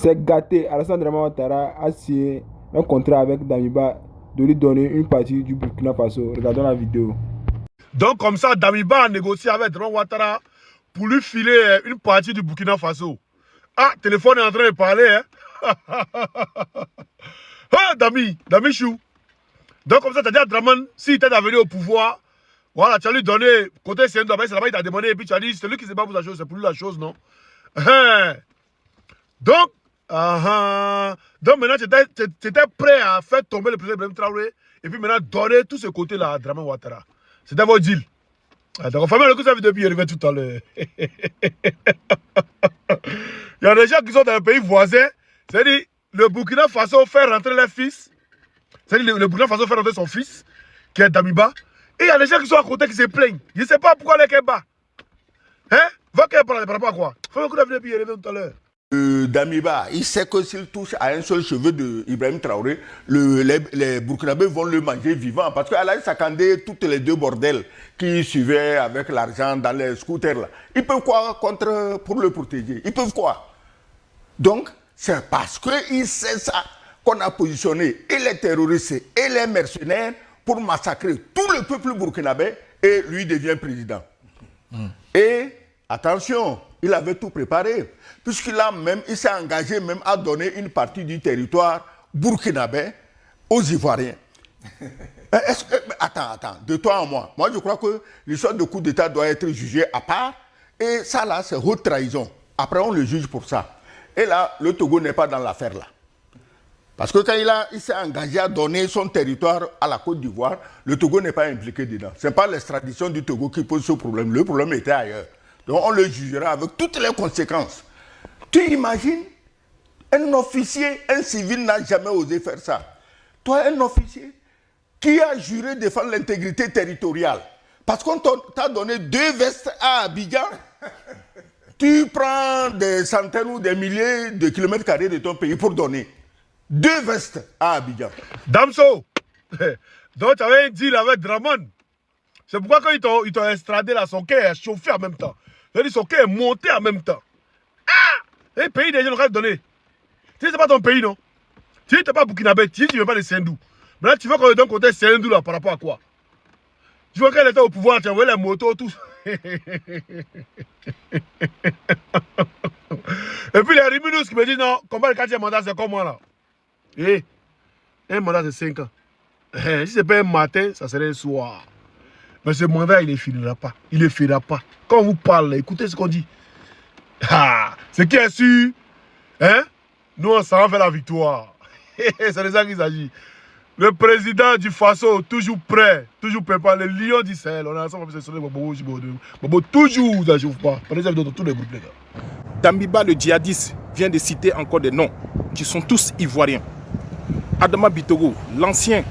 C'est gâté. Alassane Dramane Ouattara a signé un contrat avec Damiba de lui donner une partie du Burkina Faso. Regardons la vidéo. Donc comme ça, Damiba a négocié avec Dramane Ouattara pour lui filer une partie du Burkina Faso. Ah, téléphone est en train de parler, hein. Ah, Dami Chou. Donc comme ça, tu as dit à Dramane, s'il t'aide à venir au pouvoir, voilà, tu as lui donné, côté Sendou, c'est là-bas, il t'a demandé, et puis tu as dit, c'est lui qui ne sait pas pour la chose, c'est pour lui la chose, non? Donc, donc maintenant, tu étais prêt à faire tomber le président Ibrahim Traoré, et puis maintenant, donner tout ce côté-là à Dramane Ouattara. C'était votre deal. Donc, famille, le ça vidéo, puis il arrivait tout à l'heure. Il y a des gens qui sont dans un pays voisin, c'est-à-dire, le Burkina Faso fait rentrer leur fils, c'est-à-dire, le Burkina Faso fait rentrer son fils, qui est Damiba, et il y a des gens qui sont à côté qui se plaignent. Je ne sais pas pourquoi les Kemba. Hein? Va qu'elle parle par rapport à quoi? Faut que tu puis il arrive tout à l'heure. Damiba, il sait que s'il touche à un seul cheveu d'Ibrahim Traoré, les Burkinabés vont le manger vivant. Parce qu'à la Sakandé, toutes les deux bordels qui suivaient avec l'argent dans les scooters, là, ils peuvent quoi contre, pour le protéger? Ils peuvent quoi? Donc, c'est parce qu'il sait ça qu'on a positionné et les terroristes et les mercenaires pour massacrer tout le peuple burkinabé et lui devient président. Et attention, il avait tout préparé, puisqu'il s'est engagé même à donner une partie du territoire burkinabé aux Ivoiriens. Attends, de toi à moi. Moi, je crois que l'histoire de coup d'État doit être jugée à part. Et ça, là, c'est haute trahison. Après, on le juge pour ça. Et là, le Togo n'est pas dans l'affaire, là. Parce que quand il s'est engagé à donner son territoire à la Côte d'Ivoire, le Togo n'est pas impliqué dedans. Ce n'est pas l'extradition du Togo qui pose ce problème. Le problème était ailleurs. Donc on le jugera avec toutes les conséquences. Tu imagines, un officier, un civil n'a jamais osé faire ça. Toi, un officier qui a juré défendre l'intégrité territoriale, parce qu'on t'a donné 2 vestes à Abidjan, tu prends des centaines ou des milliers de kilomètres carrés de ton pays pour donner 2 vestes à Abidjan. Damso, donc tu avais un deal avec Dramane. C'est pourquoi quand ils t'ont extradé là, son cœur est chauffé en même temps. C'est-à-dire son cœur est monté en même temps. Ah! Les pays des gens ont donné. Tu sais, c'est pas ton pays, non? Tu n'es pas burkinabé, tu ne veux pas de Sendou. Maintenant, tu veux qu'on lui donne côté Sendou là par rapport à quoi? Tu vois qu'elle était au pouvoir, tu as envoyé les motos, tout. Et puis les Riminous qui me disent non, combat le 4e mandat, c'est comme moi là. Et un mandat c'est 5 ans. Si ce n'est pas un matin, ça serait un soir. Mais ce mandat, il ne finira pas. Il ne finira pas. Quand on vous parle, écoutez ce qu'on dit. Ah, ce qui est sûr, hein, nous on s'en fait la victoire. C'est de ça qu'il s'agit. Le président du Faso, toujours prêt, toujours préparé. Le lion du Sahel, on a ensemble fait Bobo, toujours, ça ne chauffe pas. Prenez ça dans tous les groupes, les gars. Damiba, le djihadiste, vient de citer encore des noms qui sont tous ivoiriens. Adama Bitogo, l'ancien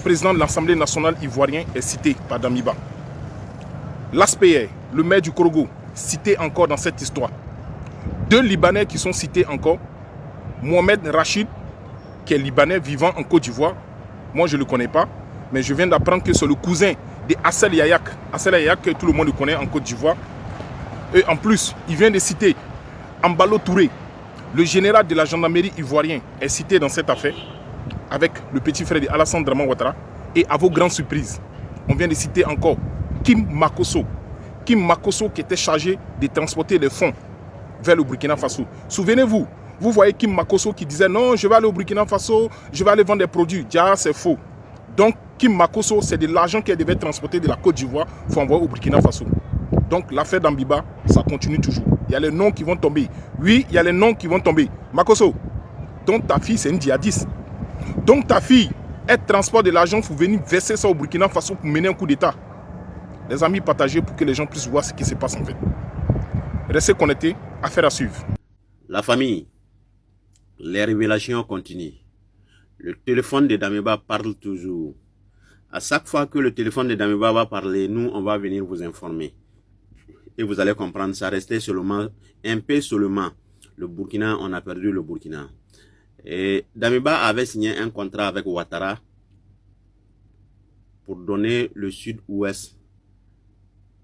président de l'Assemblée nationale ivoirienne, est cité par Damiba. L'Aspeyer, le maire du Korogo, cité encore dans cette histoire. 2 Libanais qui sont cités encore. Mohamed Rachid, qui est Libanais vivant en Côte d'Ivoire. Moi, je ne le connais pas, mais je viens d'apprendre que c'est le cousin de Assel Yayak. Assel Yayak, que tout le monde connaît en Côte d'Ivoire. Et en plus, il vient de citer Ambalo Touré, le général de la gendarmerie ivoirienne, est cité dans cette affaire, avec le petit frère de Alassane Dramane Ouattara. Et à vos grandes surprises, on vient de citer encore Kim Makosso. Kim Makosso qui était chargé de transporter les fonds vers le Burkina Faso. Souvenez-vous, vous voyez Kim Makosso qui disait non, je vais aller au Burkina Faso, je vais aller vendre des produits. Déjà, c'est faux. Donc, Kim Makosso, c'est de l'argent qu'elle devait transporter de la Côte d'Ivoire pour envoyer au Burkina Faso. Donc, l'affaire d'Ambiba, ça continue toujours. Il y a les noms qui vont tomber. Oui, il y a les noms qui vont tomber. Makosso, donc ta fille, c'est une djihadiste. Donc, ta fille, elle transporte de l'argent pour venir verser ça au Burkina Faso pour mener un coup d'État. Les amis, partagez pour que les gens puissent voir ce qui se passe en fait. Restez connectés, affaire à suivre. La famille, les révélations continuent. Le téléphone de Damiba parle toujours. À chaque fois que le téléphone de Damiba va parler, nous, on va venir vous informer. Et vous allez comprendre, ça restait seulement, un peu seulement. Le Burkina, on a perdu le Burkina. Et Damiba avait signé un contrat avec Ouattara pour donner le sud-ouest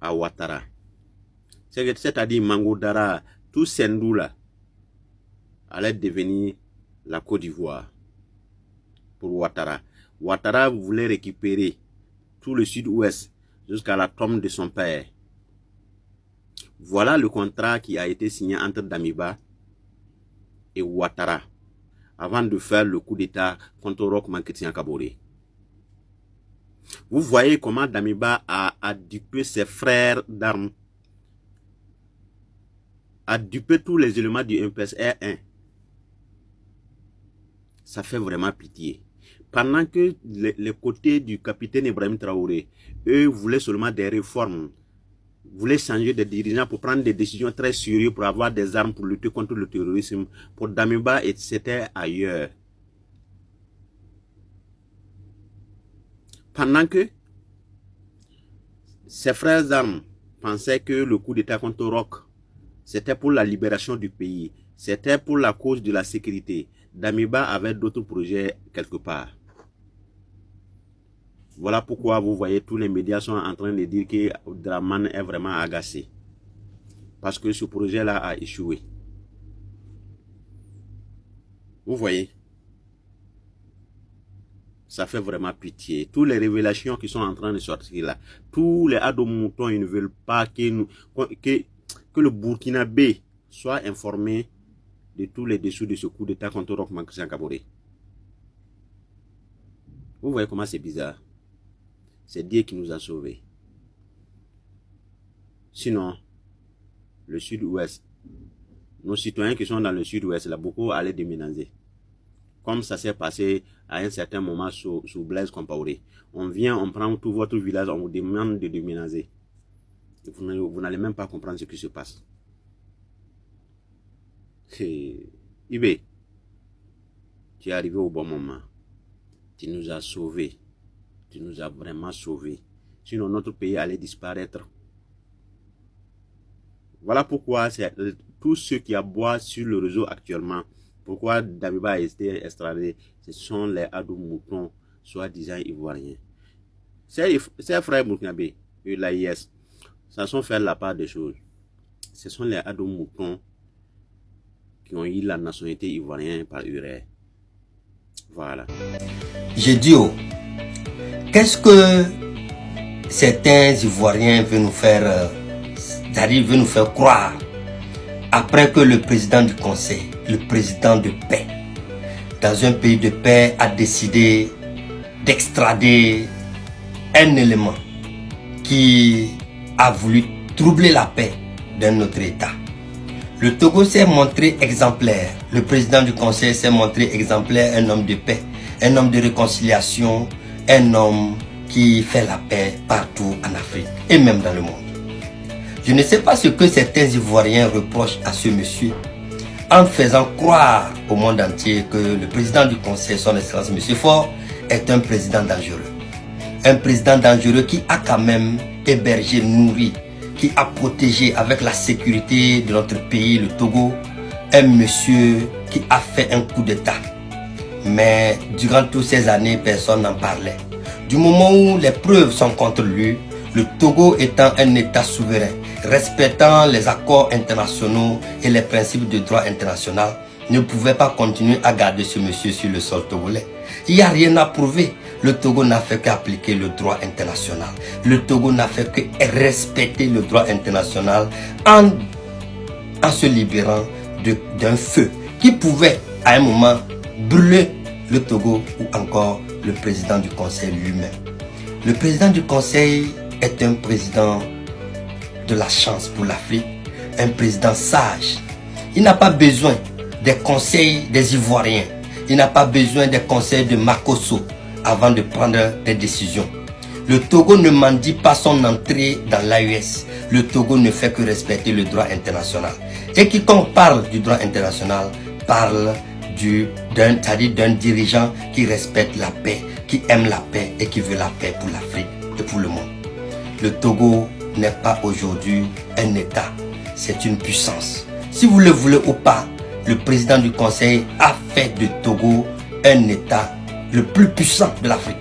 à Ouattara. C'est-à-dire Mangoudara, tout Sendou là, allait devenir la Côte d'Ivoire pour Ouattara. Ouattara voulait récupérer tout le sud-ouest jusqu'à la tombe de son père. Voilà le contrat qui a été signé entre Damiba et Ouattara avant de faire le coup d'état contre Roch Marc-Christian Kaboré. Vous voyez comment Damiba a dupé ses frères d'armes, a dupé tous les éléments du MPSR1. Ça fait vraiment pitié. Pendant que les côtés du capitaine Ibrahim Traoré, eux voulaient seulement des réformes, voulaient changer de dirigeants pour prendre des décisions très sérieuses, pour avoir des armes pour lutter contre le terrorisme. Pour Damiba, c'était ailleurs. Pendant que ses frères d'armes pensaient que le coup d'état contre Roch, c'était pour la libération du pays, c'était pour la cause de la sécurité. Damiba avait d'autres projets quelque part. Voilà pourquoi vous voyez tous les médias sont en train de dire que Draman est vraiment agacé. Parce que ce projet-là a échoué. Vous voyez? Ça fait vraiment pitié. Toutes les révélations qui sont en train de sortir là, tous les ados-moutons, ils ne veulent pas que le Burkinabé soit informé de tous les dessous de ce coup d'état contre Roch Marc-Christian Kaboré. Vous voyez comment c'est bizarre. C'est Dieu qui nous a sauvés. Sinon, le sud-ouest, nos citoyens qui sont dans le sud-ouest, là, beaucoup allaient déménager. Comme ça s'est passé à un certain moment sous Blaise Compaoré. On vient, on prend tout votre village, on vous demande de déménager. Vous n'allez même pas comprendre ce qui se passe. Ibé, tu es arrivé au bon moment. Tu nous as sauvés. Tu nous as vraiment sauvés. Sinon, notre pays allait disparaître. Voilà pourquoi tous ceux qui aboient sur le réseau actuellement, pourquoi Damiba a été extradé, ce sont les ados-moutons, soi-disant ivoiriens. Ces frères burkinabés, l'AIS, ça sont fait la part des choses. Ce sont les ados-moutons qui ont eu la nationalité ivoirienne par URE. Voilà. J'ai dit, qu'est-ce que certains Ivoiriens veulent nous faire, veulent nous faire croire après que le président du Conseil, le président de paix, dans un pays de paix, a décidé d'extrader un élément qui a voulu troubler la paix d'un autre État. Le Togo s'est montré exemplaire, le président du Conseil s'est montré exemplaire, un homme de paix, un homme de réconciliation, un homme qui fait la paix partout en Afrique et même dans le monde. Je ne sais pas ce que certains Ivoiriens reprochent à ce monsieur en faisant croire au monde entier que le président du Conseil, son Excellence M. Faure, est un président dangereux. Un président dangereux qui a quand même hébergé, nourri, qui a protégé avec la sécurité de notre pays, le Togo, un monsieur qui a fait un coup d'état. Mais durant toutes ces années, personne n'en parlait. Du moment où les preuves sont contre lui, le Togo étant un État souverain, respectant les accords internationaux et les principes de droit international, ne pouvait pas continuer à garder ce monsieur sur le sol togolais. Il n'y a rien à prouver. Le Togo n'a fait qu'appliquer le droit international. Le Togo n'a fait que respecter le droit international en se libérant d'un feu qui pouvait à un moment brûler le Togo ou encore le président du Conseil lui-même. Le président du Conseil est un président de la chance pour l'Afrique, un président sage. Il n'a pas besoin des conseils des Ivoiriens. Il n'a pas besoin des conseils de Makosso avant de prendre des décisions. Le Togo ne mendie pas son entrée dans l'AES. Le Togo ne fait que respecter le droit international. Et quiconque parle du droit international parle d'un dirigeant qui respecte la paix, qui aime la paix et qui veut la paix pour l'Afrique et pour le monde. Le Togo n'est pas aujourd'hui un État, c'est une puissance. Si vous le voulez ou pas, le président du Conseil a fait de Togo un État le plus puissant de l'Afrique.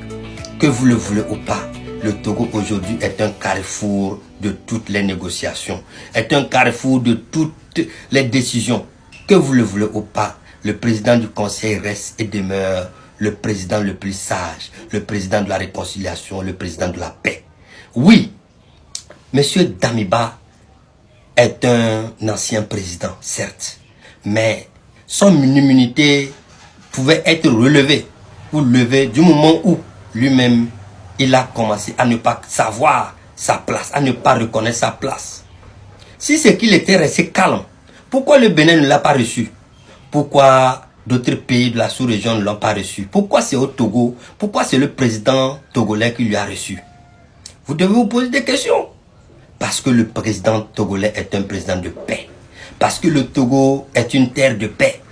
Que vous le voulez ou pas, le Togo aujourd'hui est un carrefour de toutes les négociations, est un carrefour de toutes les décisions. que vous le voulez ou pas, le président du conseil reste et demeure le président le plus sage, le président de la réconciliation, le président de la paix. Oui, monsieur Damiba est un ancien président, certes, mais son immunité pouvait être relevée ou levée du moment où lui-même, il a commencé à ne pas savoir sa place, à ne pas reconnaître sa place. Si c'est qu'il était resté calme, pourquoi le Bénin ne l'a pas reçu? Pourquoi d'autres pays de la sous-région ne l'ont pas reçu? Pourquoi c'est au Togo? Pourquoi c'est le président togolais qui lui a reçu? Vous devez vous poser des questions. Parce que le président togolais est un président de paix. Parce que le Togo est une terre de paix.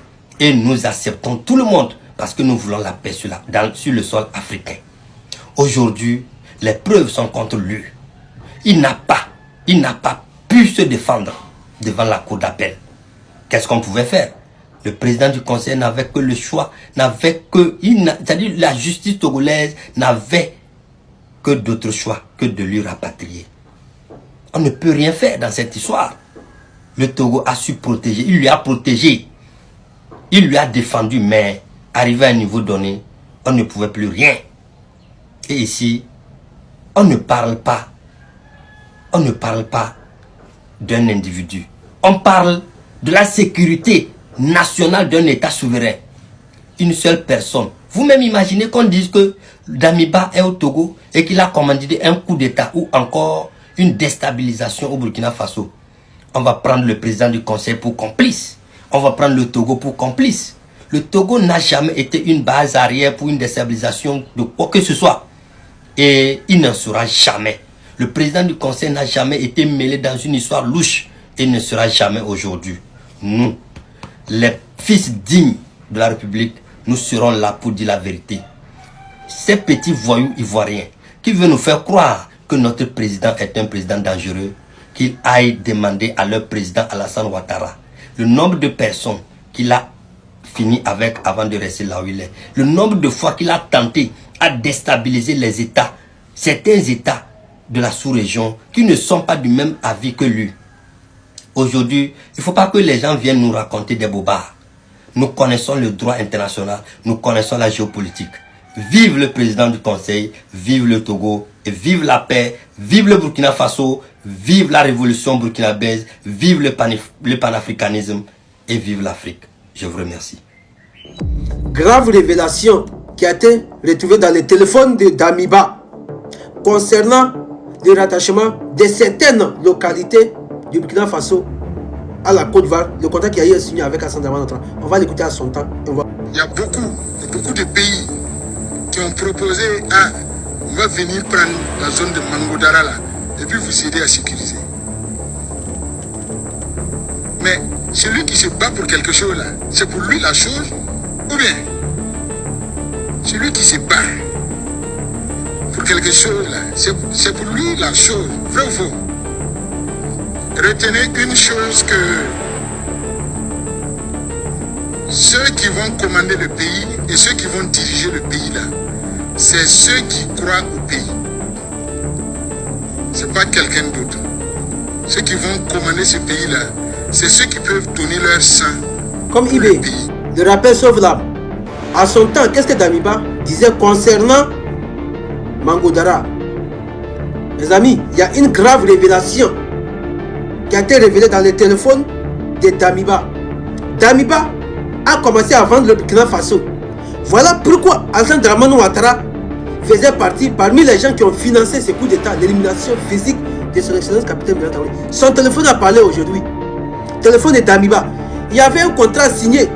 Et nous acceptons tout le monde parce que nous voulons la paix sur le sol africain. Aujourd'hui, les preuves sont contre lui. Il n'a pas pu se défendre devant la cour d'appel. Qu'est-ce qu'on pouvait faire? Le président du conseil n'avait que le choix, c'est-à-dire la justice togolaise n'avait que d'autres choix que de lui rapatrier. On ne peut rien faire dans cette histoire. Le Togo a su protéger, il lui a protégé, il lui a défendu, mais arrivé à un niveau donné, on ne pouvait plus rien. Et ici, on ne parle pas d'un individu. On parle de la sécurité nationale d'un État souverain. Une seule personne. Vous-même imaginez qu'on dise que Damiba est au Togo et qu'il a commandité un coup d'État ou encore une déstabilisation au Burkina Faso. On va prendre le président du conseil pour complice. On va prendre le Togo pour complice. Le Togo n'a jamais été une base arrière pour une déstabilisation de quoi que ce soit. Et il n'en sera jamais. Le président du conseil n'a jamais été mêlé dans une histoire louche et ne sera jamais aujourd'hui. Nous, les fils dignes de la République, nous serons là pour dire la vérité. Ces petits voyous ivoiriens qui veulent nous faire croire que notre président est un président dangereux, qu'ils aillent demander à leur président Alassane Ouattara le nombre de personnes qu'il a fini avec avant de rester là où il est. Le nombre de fois qu'il a tenté à déstabiliser les États, certains États de la sous-région qui ne sont pas du même avis que lui. Aujourd'hui, il ne faut pas que les gens viennent nous raconter des bobards. Nous connaissons le droit international, nous connaissons la géopolitique. Vive le président du conseil, vive le Togo, et vive la paix, vive le Burkina Faso, vive la révolution burkinabèse, vive le panafricanisme et vive l'Afrique. Je vous remercie. Grave révélation qui a été retrouvée dans le téléphone de Damiba concernant le rattachement de certaines localités du Burkina Faso à la Côte d'Ivoire, le contrat qui a été signé avec Alassane Ouattara. On va l'écouter à son temps. Il y a beaucoup de pays qui ont proposé on va venir prendre la zone de Mangodara là et puis vous aider à sécuriser. Mais celui qui se bat pour quelque chose là, c'est pour lui la chose ou bien celui qui se bat pour quelque chose là, c'est pour lui la chose, vrai ou faux? Retenez une chose que ceux qui vont commander le pays et ceux qui vont diriger le pays là, c'est ceux qui croient au pays. C'est pas quelqu'un d'autre. Ceux qui vont commander ce pays là, c'est ceux qui peuvent donner leur sang. Comme IB, le rappel sauve l'âme. À son temps, qu'est-ce que Damiba disait concernant Mangodara? Mes amis, il y a une grave révélation qui a été révélée dans le téléphone de Damiba. Damiba a commencé à vendre le Burkina Faso. Voilà pourquoi Alassane Ouattara faisait partie parmi les gens qui ont financé ce coup d'État, l'élimination physique de son excellence capitaine Birama Traoré. Son téléphone a parlé aujourd'hui. Téléphone de Damiba. Il y avait un contrat signé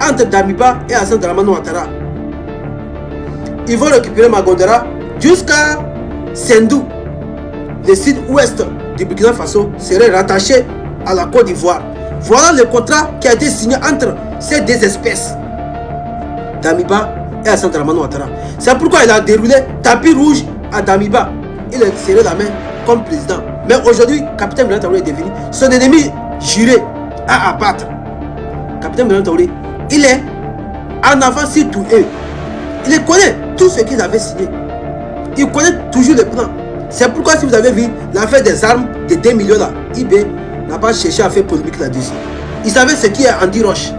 entre Damiba et Alassane Ouattara. Ils vont récupérer Mangodara jusqu'à Sendou. Le sud-ouest du Burkina Faso serait rattaché à la Côte d'Ivoire. Voilà le contrat qui a été signé entre ces deux espèces, Damiba et Alassane Ouattara. C'est pourquoi il a déroulé tapis rouge à Damiba. Il a serré la main comme président. Mais aujourd'hui, capitaine Birama Traoré est devenu son ennemi juré à abattre. Capitaine Birama Traoré, il est en avant sur tout eux. Il connaît tout ce qu'ils avaient signé. Il connaît toujours les plans. C'est pourquoi si vous avez vu l'affaire des armes de 2 millions là, IB n'a pas cherché à faire polémique là-dessus. Il savait ce qui est Andy Roche.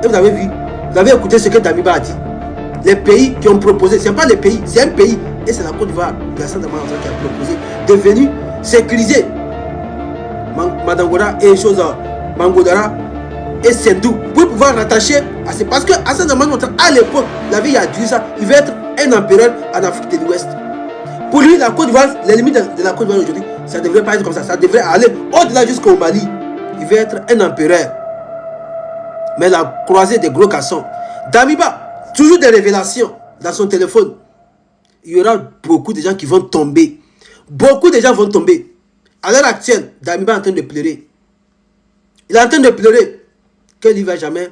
Et vous avez vu, vous avez écouté ce que Damiba a dit. Les pays qui ont proposé, ce n'est pas les pays, c'est un pays, et c'est la Côte d'Ivoire, Gassan Damansang qui a proposé de venir sécuriser Madangora et chose Mangodara et Sendou pour pouvoir rattacher à ces. Parce que Hassan Damansang, à l'époque, la vie a dit ça, il veut être un empereur en Afrique de l'Ouest. Pour lui, la Côte d'Ivoire, les limites de la Côte d'Ivoire aujourd'hui, ça ne devrait pas être comme ça devrait aller au-delà jusqu'au Mali. Il veut être un empereur. Mais la croisée des gros cassons. Damiba, toujours des révélations dans son téléphone. Il y aura beaucoup de gens qui vont tomber. Beaucoup de gens vont tomber. À l'heure actuelle, Damiba est en train de pleurer. Il est en train de pleurer qu'il ne va jamais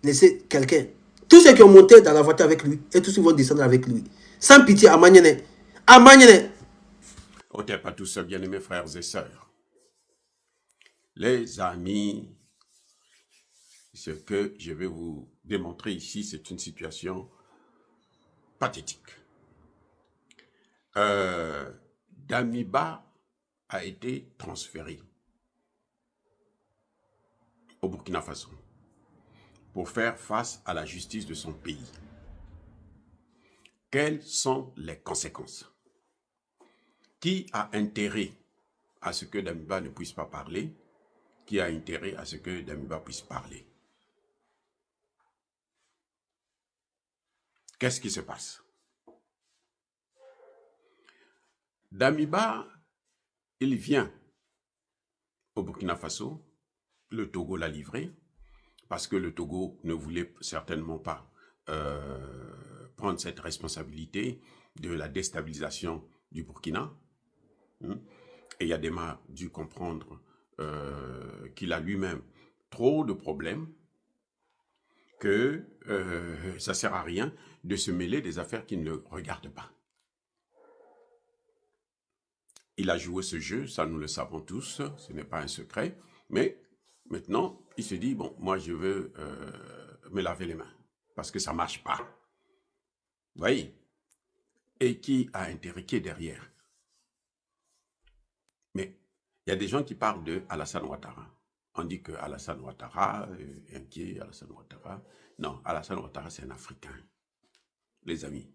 laisser quelqu'un. Tous ceux qui ont monté dans la voiture avec lui et tous ceux qui vont descendre avec lui. Sans pitié, à Magnene. À Magnene. On n'est pas tous bien-aimés frères et sœurs. Les amis, ce que je vais vous démontrer ici, c'est une situation pathétique. Damiba a été transféré au Burkina Faso pour faire face à la justice de son pays. Quelles sont les conséquences? Qui a intérêt à ce que Damiba ne puisse pas parler? Qui a intérêt à ce que Damiba puisse parler? Qu'est-ce qui se passe? Damiba, il vient au Burkina Faso, le Togo l'a livré, parce que le Togo ne voulait certainement pas prendre cette responsabilité de la déstabilisation du Burkina. Et Yadema a dû comprendre qu'il a lui-même trop de problèmes, que ça ne sert à rien de se mêler des affaires qui ne le regardent pas. Il a joué ce jeu, ça nous le savons tous, ce n'est pas un secret, mais maintenant, il se dit, bon, moi je veux me laver les mains, parce que ça ne marche pas. Vous voyez? Et qui a intérêt, qui est derrière? Mais il y a des gens qui parlent de Alassane Ouattara. On dit que Alassane Ouattara est inquiet, Alassane Ouattara. Non, Alassane Ouattara, c'est un Africain. Les amis,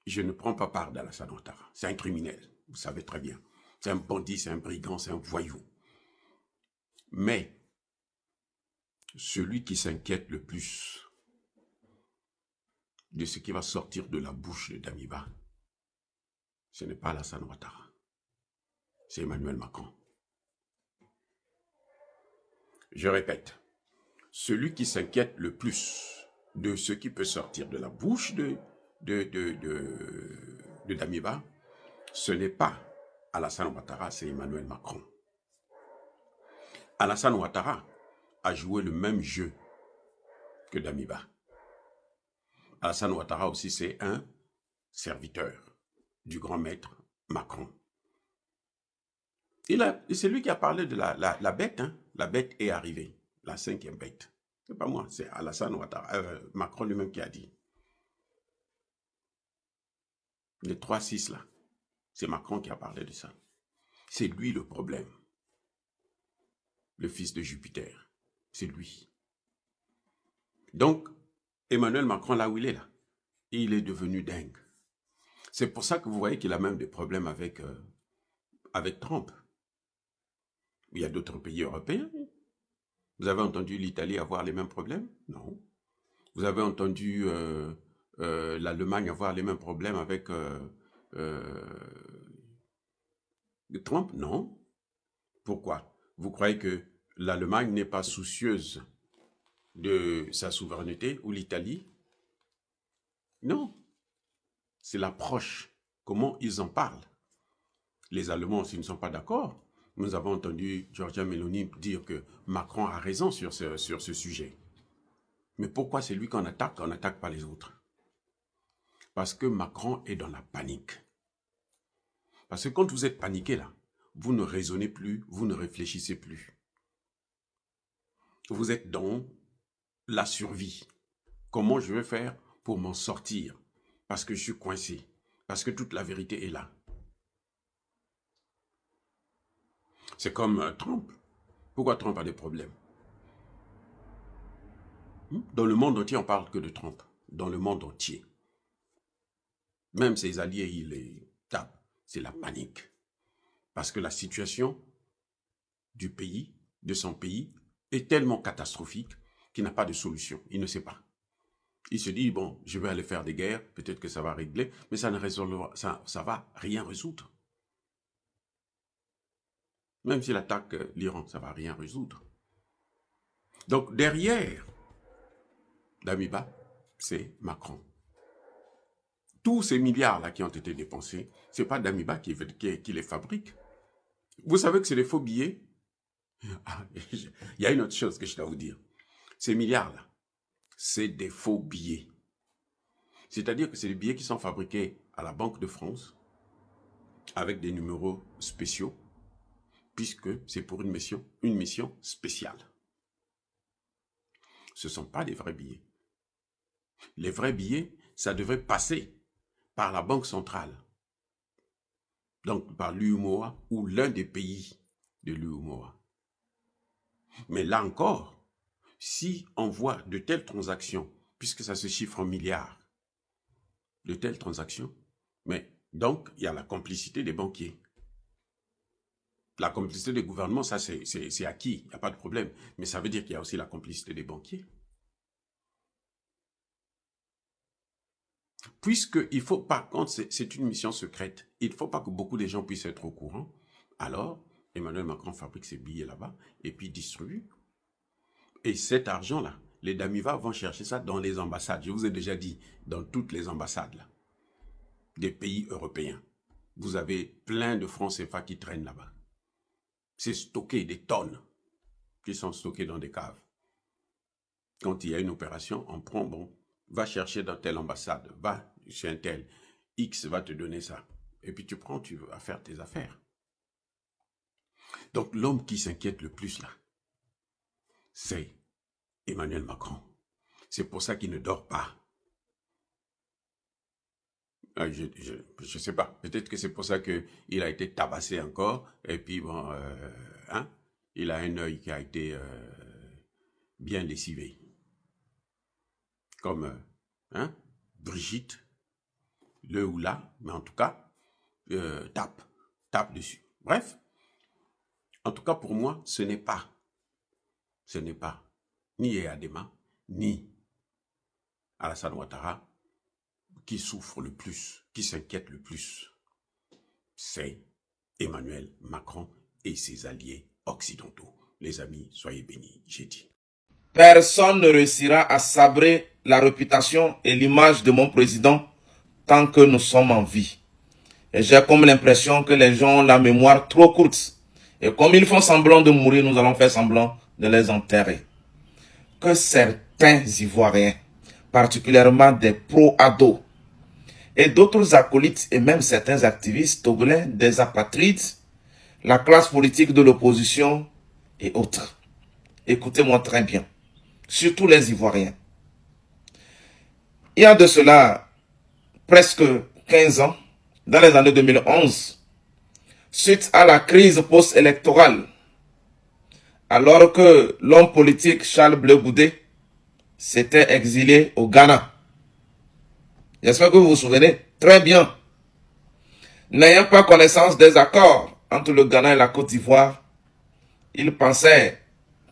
je ne prends pas part d'Alassane Ouattara. C'est un criminel, vous savez très bien. C'est un bandit, c'est un brigand, c'est un voyou. Mais celui qui s'inquiète le plus de ce qui va sortir de la bouche de Damiba, ce n'est pas Alassane Ouattara. C'est Emmanuel Macron. Je répète, celui qui s'inquiète le plus de ce qui peut sortir de la bouche de Damiba, ce n'est pas Alassane Ouattara, c'est Emmanuel Macron. Alassane Ouattara a joué le même jeu que Damiba. Alassane Ouattara aussi, c'est un serviteur du grand maître Macron. C'est lui qui a parlé de la bête. Hein. La bête est arrivée, la 5e bête. Ce n'est pas moi, c'est Alassane Ouattara, Macron lui-même qui a dit. Les 3-6 là, c'est Macron qui a parlé de ça. C'est lui le problème. Le fils de Jupiter, c'est lui. Donc, Emmanuel Macron, là où il est là, il est devenu dingue. C'est pour ça que vous voyez qu'il a même des problèmes avec Trump. Il y a d'autres pays européens. Vous avez entendu l'Italie avoir les mêmes problèmes? Non. Vous avez entendu l'Allemagne avoir les mêmes problèmes avec Trump? Non. Pourquoi? Vous croyez que l'Allemagne n'est pas soucieuse de sa souveraineté ou l'Italie? Non. C'est l'approche. Comment ils en parlent? Les Allemands, s'ils ne sont pas d'accord, nous avons entendu Giorgia Meloni dire que Macron a raison sur ce sujet. Mais pourquoi c'est lui qu'on n'attaque pas les autres? Parce que Macron est dans la panique. Parce que quand vous êtes paniqué là, vous ne raisonnez plus, vous ne réfléchissez plus. Vous êtes dans la survie. Comment je vais faire pour m'en sortir? Parce que je suis coincé. Parce que toute la vérité est là. C'est comme Trump. Pourquoi Trump a des problèmes? Dans le monde entier, on parle que de Trump. Dans le monde entier. Même ses alliés, il les tape. C'est la panique. Parce que la situation du pays, de son pays, est tellement catastrophique qu'il n'a pas de solution. Il ne sait pas. Il se dit, bon, je vais aller faire des guerres, peut-être que ça va régler, mais ça ne résolvera, ça va rien résoudre. Même s'il attaque l'Iran, ça ne va rien résoudre. Donc, derrière Damiba, c'est Macron. Tous ces milliards-là qui ont été dépensés, ce n'est pas Damiba qui les fabrique. Vous savez que c'est des faux billets. Il y a une autre chose que je dois vous dire. Ces milliards-là, c'est des faux billets. C'est-à-dire que c'est des billets qui sont fabriqués à la Banque de France avec des numéros spéciaux, puisque c'est pour une mission spéciale. Ce ne sont pas des vrais billets. Les vrais billets, ça devrait passer par la Banque centrale, donc par l'UEMOA ou l'un des pays de l'UEMOA. Mais là encore, si on voit de telles transactions, puisque ça se chiffre en milliards, de telles transactions, mais donc il y a la complicité des banquiers. La complicité des gouvernements, ça c'est acquis, il n'y a pas de problème. Mais ça veut dire qu'il y a aussi la complicité des banquiers. Puisqu'il faut, par contre, c'est une mission secrète, il ne faut pas que beaucoup de gens puissent être au courant, alors Emmanuel Macron fabrique ses billets là-bas et puis distribue. Et cet argent-là, les Damiba vont chercher ça dans les ambassades. Je vous ai déjà dit, dans toutes les ambassades là, des pays européens. Vous avez plein de francs CFA qui traînent là-bas. C'est stocké, des tonnes qui sont stockées dans des caves. Quand il y a une opération, on prend, bon, va chercher dans telle ambassade, va chez un tel, X va te donner ça. Et puis tu prends, tu vas faire tes affaires. Donc l'homme qui s'inquiète le plus là, c'est Emmanuel Macron. C'est pour ça qu'il ne dort pas. Je ne sais pas, peut-être que c'est pour ça qu'il a été tabassé encore, et puis bon, il a un œil qui a été bien lessivé. Comme Brigitte, le ou là, mais en tout cas, tape dessus. Bref, en tout cas pour moi, ce n'est pas ni Eyadema, ni Alassane Ouattara qui souffre le plus, qui s'inquiète le plus. C'est Emmanuel Macron et ses alliés occidentaux. Les amis, soyez bénis, j'ai dit. Personne ne réussira à sabrer la réputation et l'image de mon président tant que nous sommes en vie. Et j'ai comme l'impression que les gens ont la mémoire trop courte. Et comme ils font semblant de mourir, nous allons faire semblant de les enterrer. Que certains Ivoiriens, particulièrement des pro-ados, et d'autres acolytes et même certains activistes togolais, des apatrides, la classe politique de l'opposition et autres. Écoutez-moi très bien, surtout les Ivoiriens. Il y a de cela presque 15 ans, dans les années 2011, suite à la crise post-électorale, alors que l'homme politique Charles Blé Goudé s'était exilé au Ghana. J'espère que vous vous souvenez très bien. N'ayant pas connaissance des accords entre le Ghana et la Côte d'Ivoire, il pensait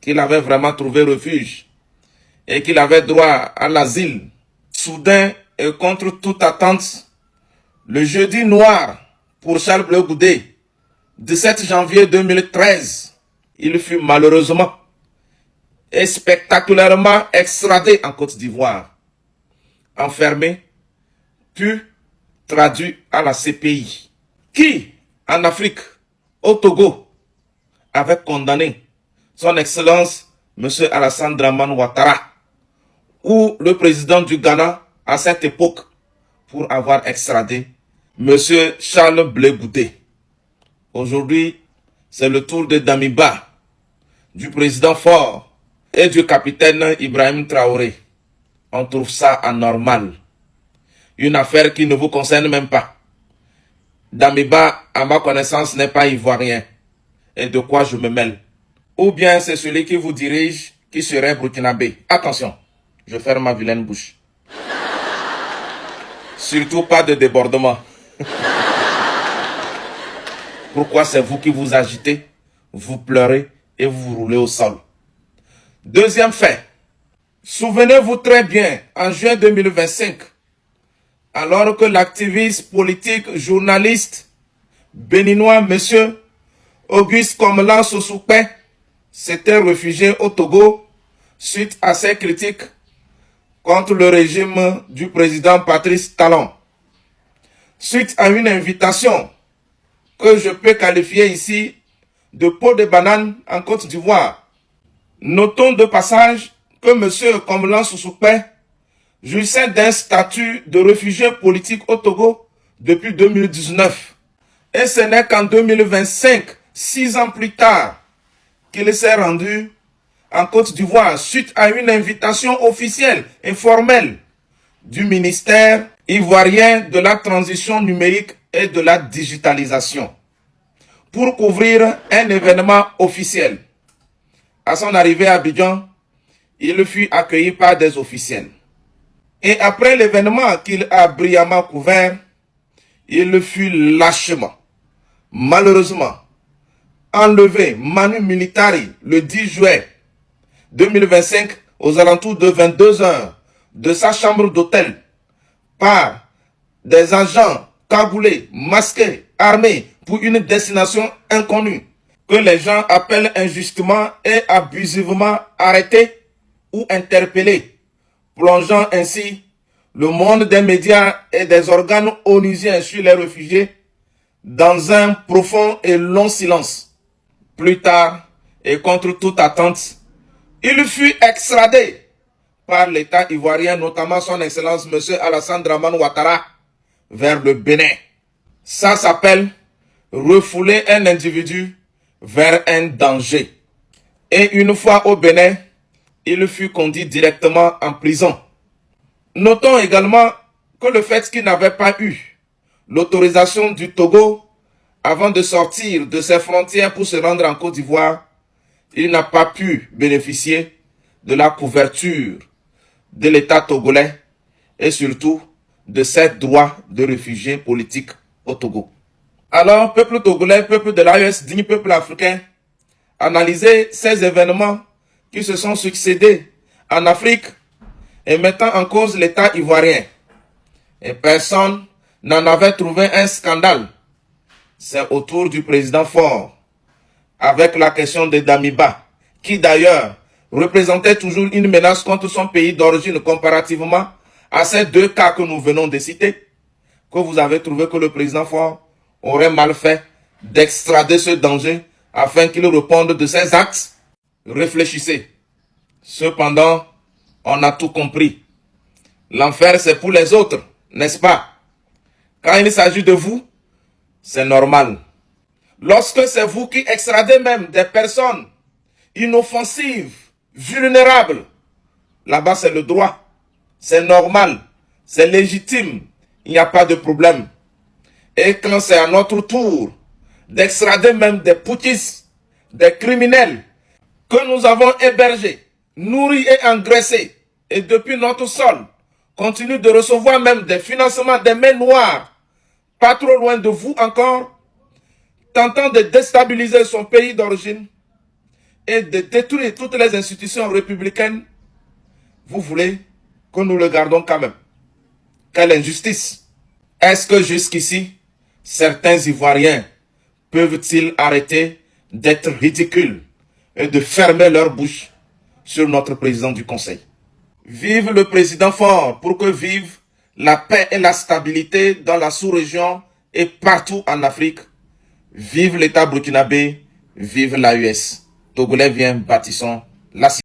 qu'il avait vraiment trouvé refuge et qu'il avait droit à l'asile. Soudain et contre toute attente, le jeudi noir pour Charles Blé Goudé, 17 janvier 2013, il fut malheureusement et spectaculairement extradé en Côte d'Ivoire, enfermé, puis traduit à la CPI, qui, en Afrique, au Togo, avait condamné son Excellence M. Alassane Dramane Ouattara, ou le président du Ghana à cette époque, pour avoir extradé M. Charles Blé Goudé. Aujourd'hui, c'est le tour de Damiba, du président Faure et du capitaine Ibrahim Traoré. On trouve ça anormal. Une affaire qui ne vous concerne même pas. Damiba, à ma connaissance, n'est pas ivoirien. Et de quoi je me mêle? Ou bien c'est celui qui vous dirige qui serait burkinabé. Attention, je ferme ma vilaine bouche. Surtout pas de débordement. Pourquoi c'est vous qui vous agitez, vous pleurez et vous vous roulez au sol? Deuxième fait. Souvenez-vous très bien, en juin 2025, alors que l'activiste politique, journaliste béninois, M. Auguste Komlan Sossoukpe, s'était réfugié au Togo suite à ses critiques contre le régime du président Patrice Talon. Suite à une invitation que je peux qualifier ici de peau de banane en Côte d'Ivoire. Notons de passage que M. Komlan Sossoukpe jouissait d'un statut de réfugié politique au Togo depuis 2019. Et ce n'est qu'en 2025, 6 ans plus tard, qu'il s'est rendu en Côte d'Ivoire suite à une invitation officielle et formelle du ministère ivoirien de la transition numérique et de la digitalisation pour couvrir un événement officiel. À son arrivée à Abidjan, il fut accueilli par des officiels. Et après l'événement qu'il a brillamment couvert, il fut lâchement, malheureusement, enlevé manu militari le 10 juillet 2025 aux alentours de 22 h de sa chambre d'hôtel par des agents cagoulés, masqués, armés pour une destination inconnue que les gens appellent injustement et abusivement arrêtés ou interpellés, plongeant ainsi le monde des médias et des organes onusiens sur les réfugiés dans un profond et long silence. Plus tard, et contre toute attente, il fut extradé par l'État ivoirien, notamment son Excellence M. Alassane Dramane Ouattara, vers le Bénin. Ça s'appelle refouler un individu vers un danger. Et une fois au Bénin, il fut conduit directement en prison. Notons également que le fait qu'il n'avait pas eu l'autorisation du Togo avant de sortir de ses frontières pour se rendre en Côte d'Ivoire, il n'a pas pu bénéficier de la couverture de l'État togolais et surtout de ses droits de réfugié politique au Togo. Alors, peuple togolais, peuple de l'AES, digne peuple africain, analysez ces événements qui se sont succédés en Afrique et mettant en cause l'État ivoirien. Et personne n'en avait trouvé un scandale. C'est autour du président Faure, avec la question de Damiba, qui d'ailleurs représentait toujours une menace contre son pays d'origine comparativement à ces deux cas que nous venons de citer, que vous avez trouvé que le président Faure aurait mal fait d'extrader ce danger afin qu'il réponde de ses actes. Réfléchissez. Cependant, on a tout compris. L'enfer, c'est pour les autres, n'est-ce pas? Quand il s'agit de vous, c'est normal. Lorsque c'est vous qui extradez même des personnes inoffensives, vulnérables, là-bas c'est le droit, c'est normal, c'est légitime, il n'y a pas de problème. Et quand c'est à notre tour d'extrader même des putschistes, des criminels que nous avons hébergés, nourris et engraissés, et depuis notre sol, continuent de recevoir même des financements, des mains noires, pas trop loin de vous encore, tentant de déstabiliser son pays d'origine et de détruire toutes les institutions républicaines, vous voulez que nous le gardons quand même. Quelle injustice! Est-ce que jusqu'ici, certains Ivoiriens peuvent-ils arrêter d'être ridicules et de fermer leur bouche sur notre président du Conseil? Vive le président Faure pour que vive la paix et la stabilité dans la sous-région et partout en Afrique. Vive l'État burkinabé, vive l'AES. Togolais, viens, bâtissons la